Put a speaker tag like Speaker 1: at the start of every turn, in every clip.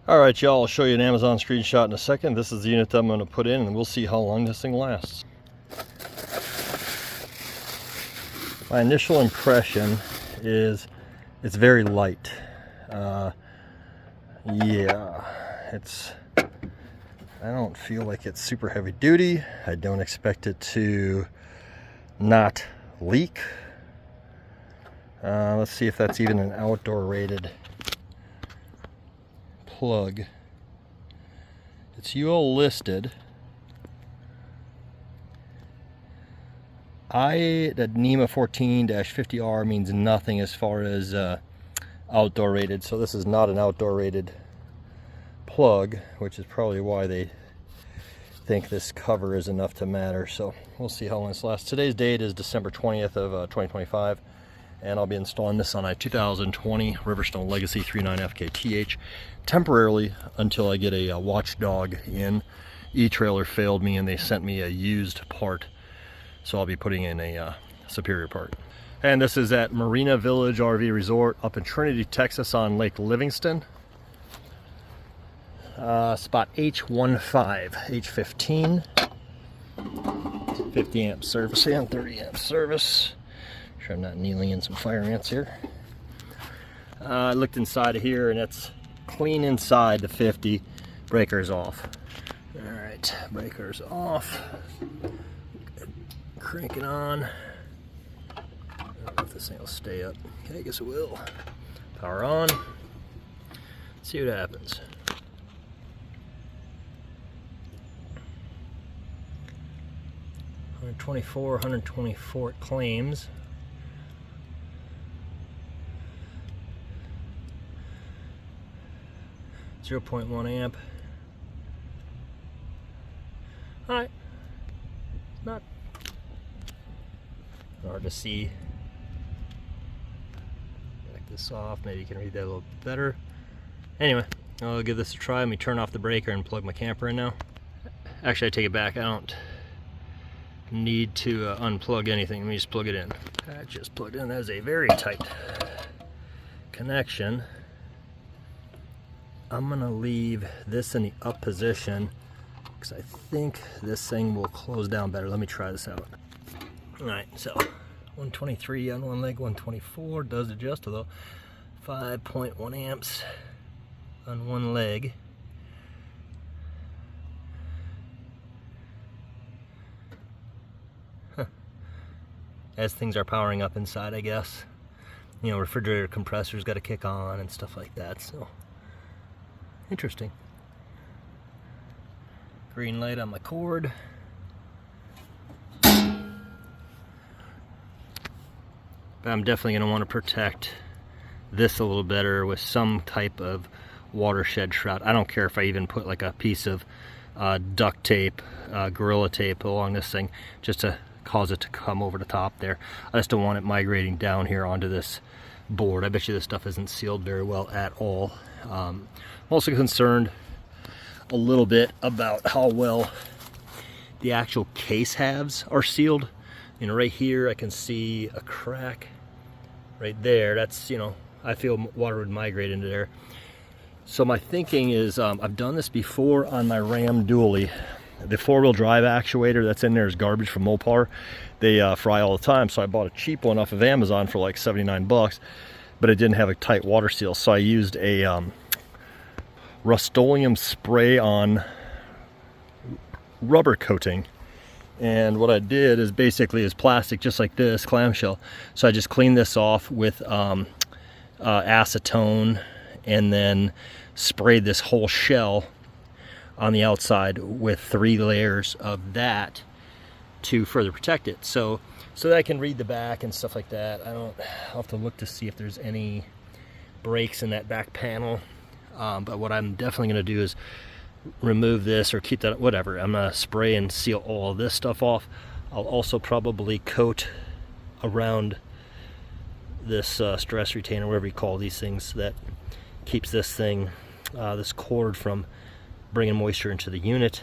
Speaker 1: Alright y'all, I'll show you an Amazon screenshot in a second. This is the unit that I'm going to put in and we'll see how long this thing lasts. My initial impression is it's very light. Yeah, I don't feel like it's super heavy duty. I don't expect it to not leak. Let's see if that's even an outdoor rated plug. It's UL listed. That NEMA 14-50R means nothing as far as outdoor rated, so this is not an outdoor rated plug, which is probably why they think this cover is enough to matter. So we'll see how long this lasts. Today's date is December 20th of 2025, and I'll be installing this on a 2020 Riverstone Legacy 39 FKTH temporarily until I get a watchdog in. E-Trailer failed me and they sent me a used part, so I'll be putting in a superior part. And this is at Marina Village RV Resort up in Trinity, Texas on Lake Livingston. Spot H15, H15, 50 amp service and 30 amp service. Make sure I'm not kneeling in some fire ants here. I looked inside of here and it's clean inside the 50. Breaker's off. All right, breaker's off. Crank it on. I don't know if this thing will stay up. Okay, I guess it will. Power on. See what happens. $124 it claims. .1 amp. Alright. Not hard to see. Back this off. Maybe you can read that a little better. Anyway, I'll give this a try. Let me turn off the breaker and plug my camper in now. Actually, I take it back. I don't need to unplug anything. Let me just plug it in. I just plugged in. That is a very tight connection. I'm gonna leave this in the up position because I think this thing will close down better. Let me try this out. All right, so 123 on one leg, 124 does adjust to the 5.1 amps on one leg. As things are powering up inside, I guess. You know, refrigerator compressor's got to kick on and stuff like that, so interesting. Green light on my cord. But I'm definitely going to want to protect this a little better with some type of watershed shroud. I don't care if I even put like a piece of duct tape, Gorilla tape along this thing, just to cause it to come over the top there. I just don't want it migrating down here onto this board. I bet you this stuff isn't sealed very well at all. I'm also concerned a little bit about how well the actual case halves are sealed. You know, right here I can see a crack right there. That's, you know, I feel water would migrate into there. So my thinking is, I've done this before on my Ram Dually. The four-wheel drive actuator that's in there is garbage from Mopar. They fry all the time, so I bought a cheap one off of Amazon for like 79 bucks, but it didn't have a tight water seal, so I used a Rust-Oleum spray-on rubber coating. And what I did is basically is plastic just like this, clamshell. So I just cleaned this off with acetone and then sprayed this whole shell on the outside with 3 layers of that to further protect it. So that I can read the back and stuff like that. I'll have to look to see if there's any breaks in that back panel. But what I'm definitely gonna do is remove this or keep that, whatever. I'm gonna spray and seal all this stuff off. I'll also probably coat around this stress retainer, whatever you call these things, that keeps this thing, this cord from bringing moisture into the unit,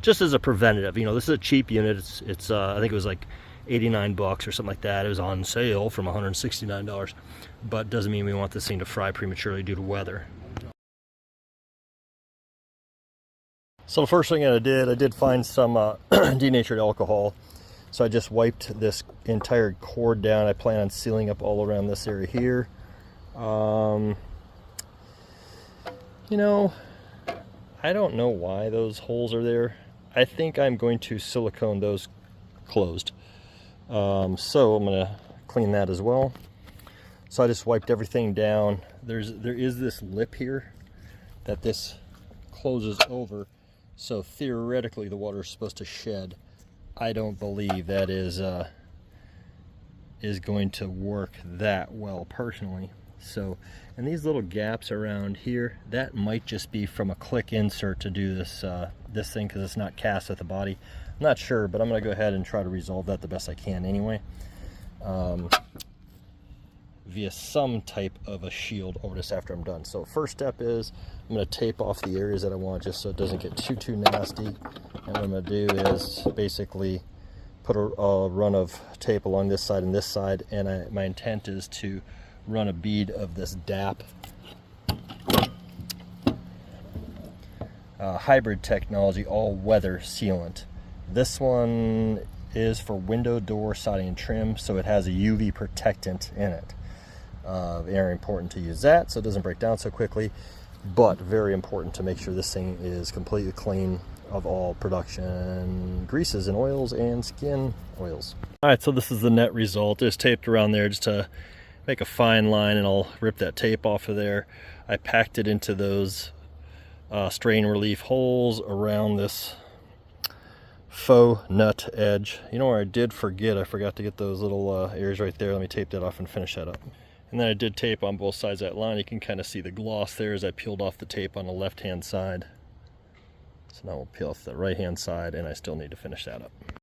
Speaker 1: just as a preventative. You know, this is a cheap unit. It's I think it was like 89 bucks or something like that. It was on sale from $169, but doesn't mean we want this thing to fry prematurely due to weather. So the first thing that I did find some denatured alcohol. So I just wiped this entire cord down. I plan on sealing up all around this area here. You know, I don't know why those holes are there. I think I'm going to silicone those closed. So I'm going to clean that as well. So I just wiped everything down. There is this lip here that this closes over. So theoretically the water is supposed to shed. I don't believe that is going to work that well personally. So, and these little gaps around here, that might just be from a click insert to do this this thing, because it's not cast at the body. I'm not sure, but I'm going to go ahead and try to resolve that the best I can anyway, via some type of a shield over this after I'm done. So first step is I'm going to tape off the areas that I want, just so it doesn't get too nasty. And what I'm going to do is basically put a run of tape along this side and this side, and my intent is to run a bead of this DAP hybrid technology all-weather sealant. This one is for window, door, siding, and trim, so it has a UV protectant in it. Very important to use that so it doesn't break down so quickly, but very important to make sure this thing is completely clean of all production greases and oils and skin oils. All right, so this is the net result. It's taped around there just to make a fine line, and I'll rip that tape off of there. I packed it into those strain relief holes around this faux nut edge. You know where I did forget? I forgot to get those little areas right there. Let me tape that off and finish that up. And then I did tape on both sides of that line. You can kind of see the gloss there as I peeled off the tape on the left hand side. So now we'll peel off the right hand side, and I still need to finish that up.